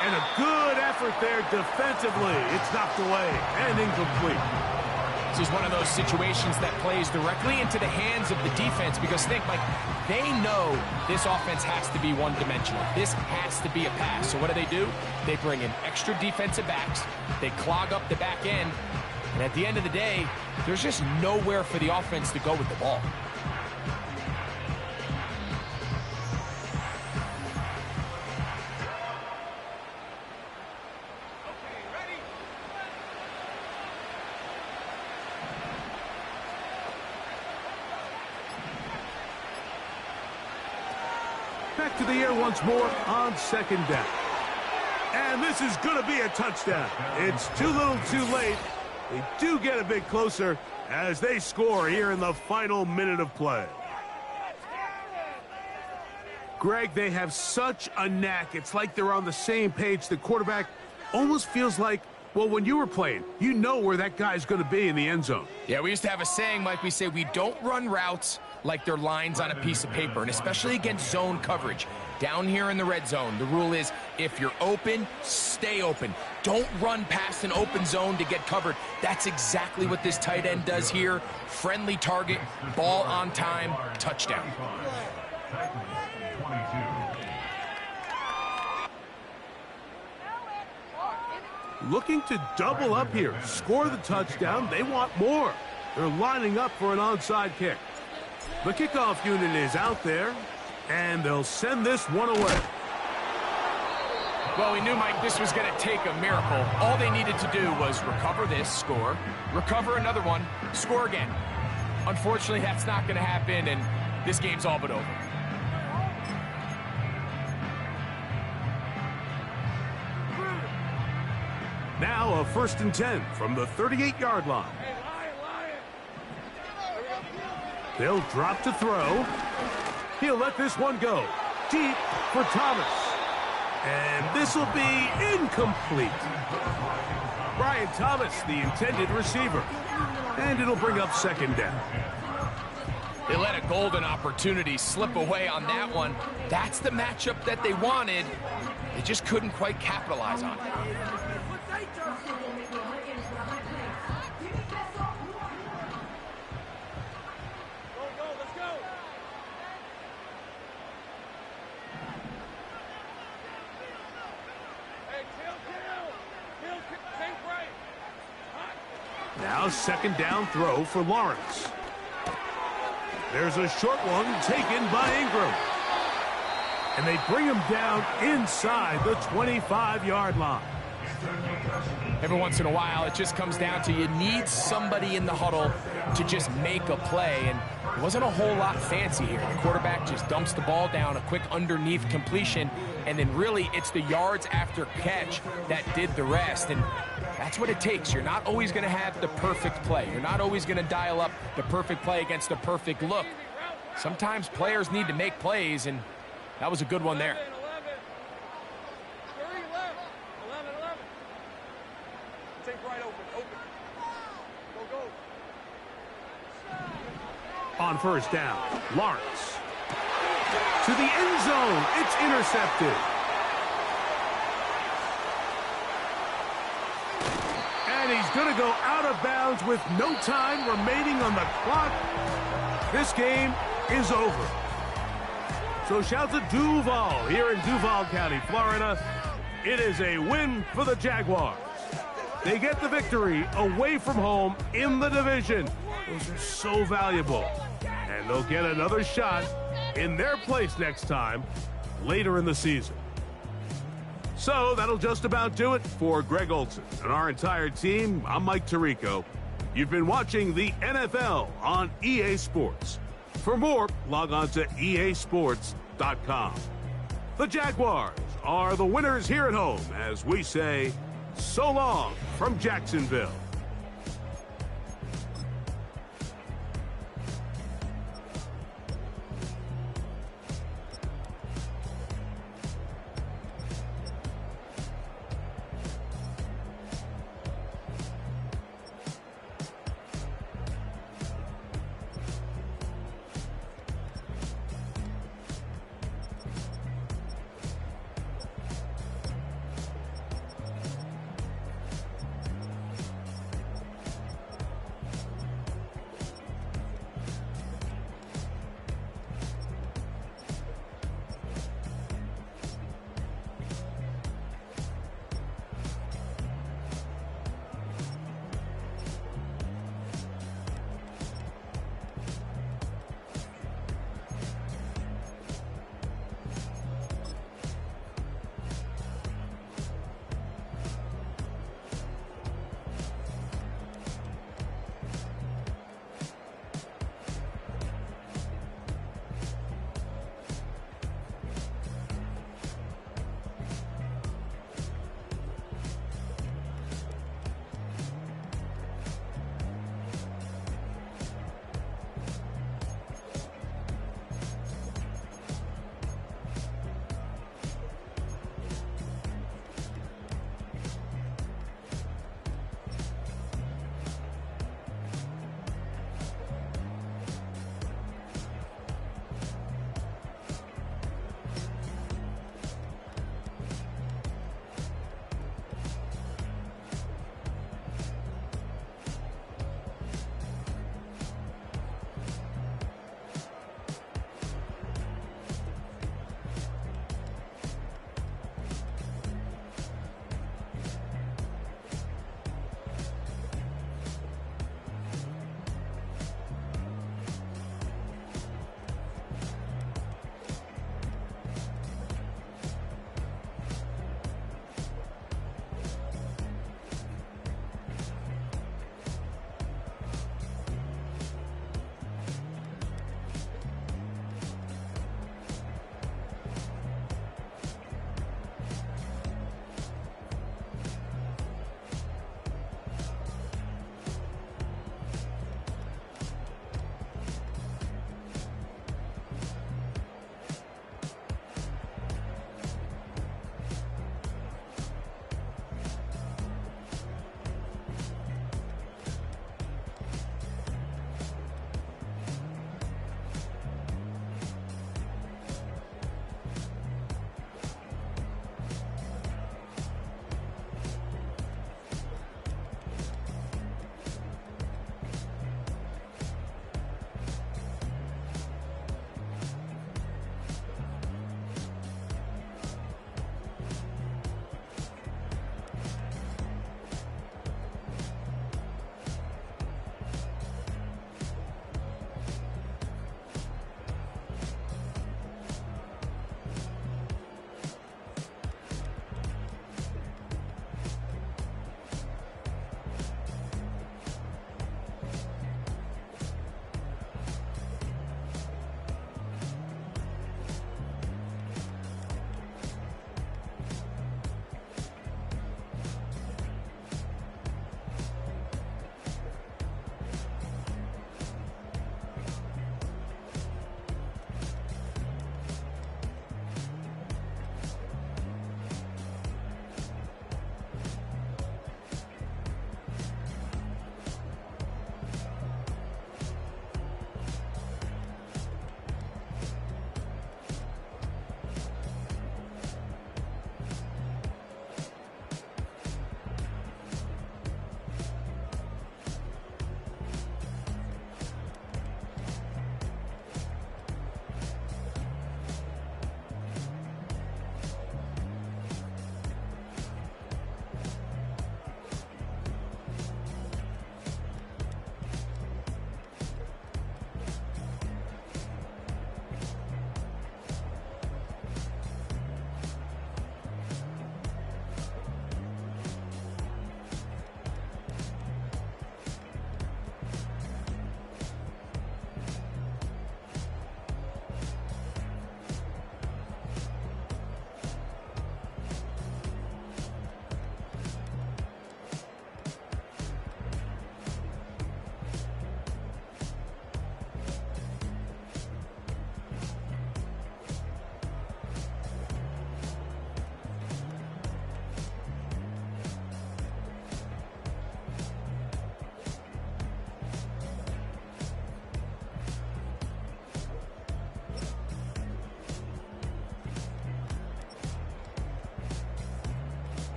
And a good effort there defensively. It's knocked away and incomplete. This is one of those situations that plays directly into the hands of the defense because think, like, they know this offense has to be one-dimensional. This has to be a pass. So what do? They bring in extra defensive backs. They clog up the back end. And at the end of the day, there's just nowhere for the offense to go with the ball. Back to the air once more on second down. And this is going to be a touchdown. It's too little too late. They do get a bit closer as they score here in the final minute of play. Greg, they have such a knack. It's like they're on the same page. The quarterback almost feels like, well, when you were playing, you know where that guy's going to be in the end zone. Yeah, we used to have a saying, Mike, we say we don't run routes like they're lines on a piece of paper, and especially against zone coverage. Down here in the red zone, the rule is if you're open, stay open. Don't run past an open zone to get covered. That's exactly what this tight end does here. Friendly target, ball on time, touchdown. Looking to double up here, score the touchdown. They want more. They're lining up for an onside kick. The kickoff unit is out there, and they'll send this one away. Well, we knew, Mike, this was going to take a miracle. All they needed to do was recover this, score, recover another one, score again. Unfortunately, that's not going to happen, and this game's all but over. Now a 1st and 10 from the 38-yard line. They'll drop to throw. He'll let this one go deep for Thomas. And this will be incomplete. Brian Thomas, the intended receiver. And it'll bring up second down. They let a golden opportunity slip away on that one. That's the matchup that they wanted. They just couldn't quite capitalize on it. Now second down throw for Lawrence. There's a short one taken by Ingram. And they bring him down inside the 25-yard line. Every once in a while, it just comes down to you need somebody in the huddle to just make a play. And it wasn't a whole lot fancy here. The quarterback just dumps the ball down, a quick underneath completion, and then really it's the yards after catch that did the rest. And that's what it takes. You're not always going to have the perfect play. You're not always going to dial up the perfect play against the perfect look. Sometimes players need to make plays, and that was a good one there. On first down, Lawrence. To the end zone, it's intercepted. And he's going to go out of bounds with no time remaining on the clock. This game is over. So shout to Duval here in Duval County, Florida. It is a win for the Jaguars. They get the victory away from home in the division. Those are so valuable. And they'll get another shot in their place next time later in the season. So that'll just about do it for Greg Olson and our entire team. I'm Mike Tirico. You've been watching the NFL on EA Sports. For more, log on to easports.com. The Jaguars are the winners here at home as we say so long from Jacksonville.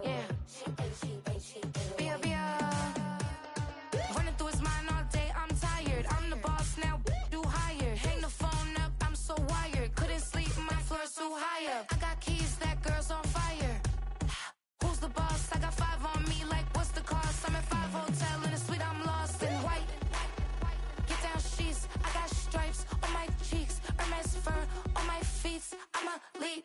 Yeah. Running through his mind all day, I'm tired. I'm the boss now, do higher. Hang the phone up, I'm so wired. Couldn't sleep, my floor's too high up. I got keys, that girl's on fire. Who's the boss? I got 5 on me, like what's the cost? I'm at 5 hotel in a suite, I'm lost in white. Get down sheets, I got stripes on my cheeks, Hermes fur on my feet. I'm a lead.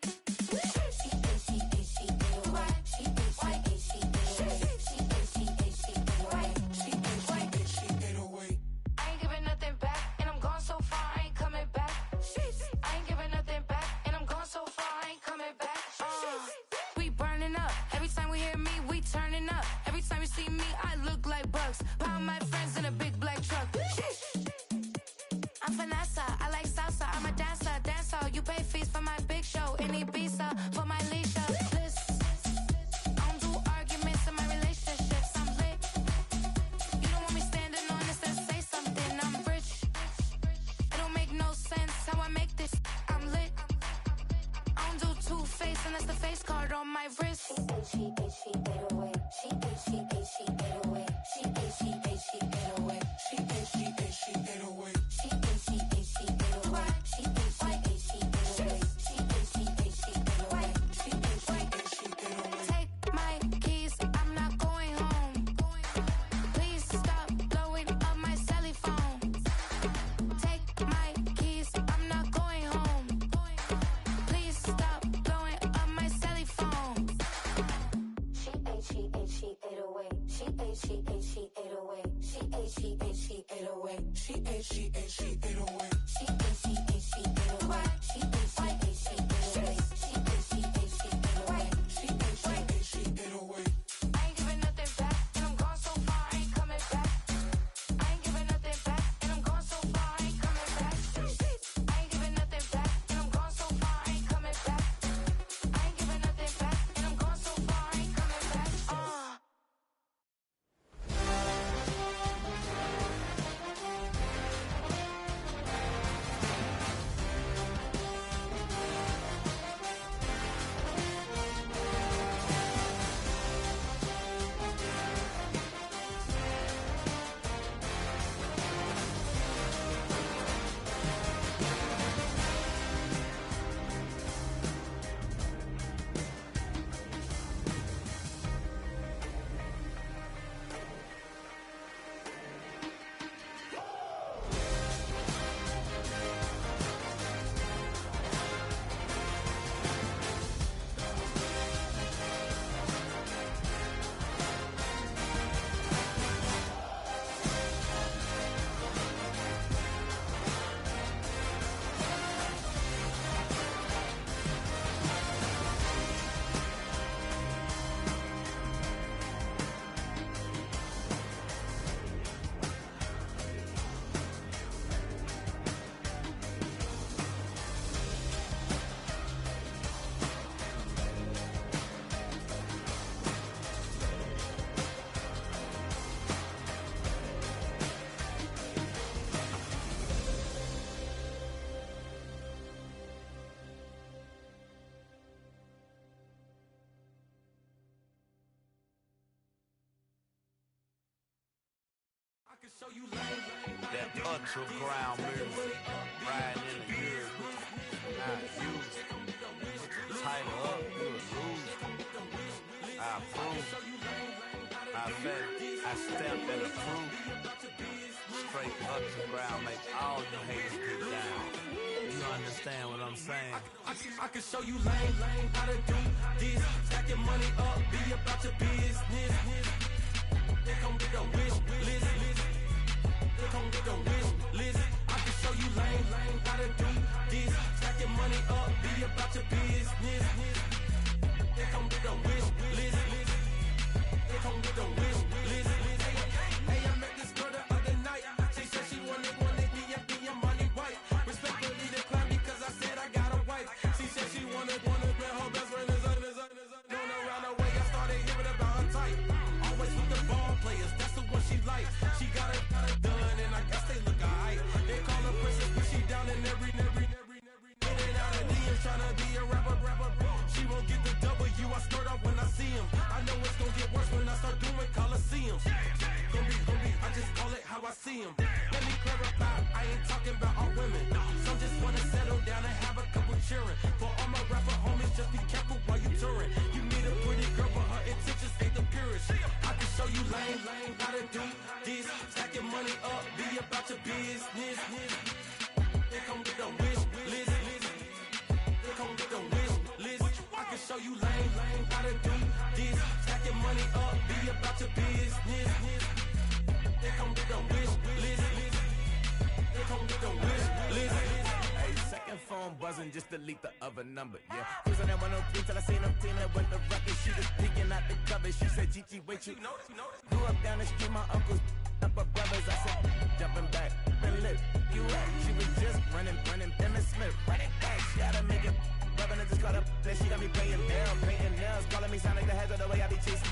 I ain't giving nothing back, and I'm gone so far, I ain't coming back. I ain't giving nothing back, and I'm gone so far, I ain't coming back. We burning up, every time we hear me, we turning up. Every time you see me, I look like bugs. Pound my friends in a big black truck. I'm Vanessa, I like salsa, I'm a dancer, you pay fees for my big show, in Ibiza, for my leisure. I don't do arguments in my relationships, I'm lit. You don't want me standing on this and say something, I'm rich. It don't make no sense how I make this, I'm lit. I don't do two-face unless the face card on my wrist. Take my keys, I'm not going home. Please stop blowing up my celly phone. Take my keys, I'm not going home. Please stop blowing up my celly phone. She ate away. She ate away. She ate away. She ate away. She ate away. She ate away. She ate away. She ate away. I ain't giving nothing back, and I'm gone so far, I ain't coming back. I ain't giving nothing back, and I'm gone so far, I ain't coming back. I ain't giving nothing back, and I'm gone so far, I ain't coming back. I ain't giving nothing back, and I'm gone so far, I ain't coming back. That ultra ground music, riding in the good, not used. Tighten up, you'll lose. I approve. I bet I stamped and approve. Straight ultra ground make all you haters get down. You understand what I'm saying? I can show you lame, how to do this. Stack your money up, be about your business. They come with a wish list. They come with a wish list. I can show you lame, how to do this. Stack your money up, be about your business. They come with a wish list. They come with a wish list. Hey, I met this girl the other night. She said she wanted be a money white. Respectfully declined because I said I got a wife. She said she wanted grab her best friend is known around the way. I started hearing about her type. Always with the ball players, that's the one she like. She got it done, and I guess they look alright. They call her princess, but she down in every. In and out of DMs, trying to be a rapper. She won't get how I see them. Let me clarify, I ain't talking about all women. Some just wanna settle down and have a couple cheering. For all my rapper homies, just be careful while you touring. You need a pretty girl, but her intentions ain't the purest. I can show you lame, how to do this. Stack your money up, be about your business. They come with the wish list. They come with the wish list. I can show you lame, how to do this. Stack your money up, be about your business. They come with the wish list. They come with the wish list. Hey, second phone buzzing, just delete the other number, yeah. Cruising at 103 till I seen them team that went the record. She was peeking out the cover. She said, Gigi, wait, you grew up down the street, my uncles up her brothers. I said, jumping back, been lit. You up? She was just running, Emmett Smith, running back. She gotta make it. Rubbing it, just caught up. Then she got me paying down, painting nails, calling me Sonic the Hedgehog the way I be chasing.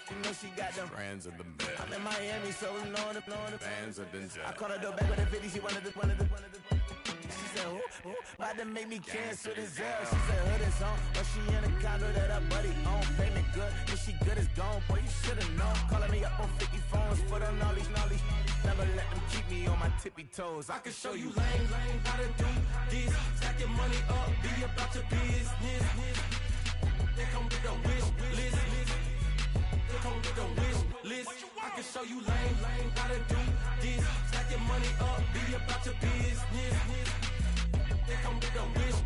You know she got them Brands of the bed. I'm in Miami, so knowing the Fans of Denzel. I caught her door back with a 50, she wanted the. She said, who? About to make me cancel this L. She said, hood is on, but she in a condo that her buddy own. Payment good, if she good is gone, boy, you should've known. Calling me up on 50 phones, foot on all these. Never let them keep me on my tippy toes. I can show you lame, how to do this. Stack your money up, be about your business. They come with the wish list. They come with the wish list. I can show you lame, how to do this. Stack your money up, be about your business. They come with the wish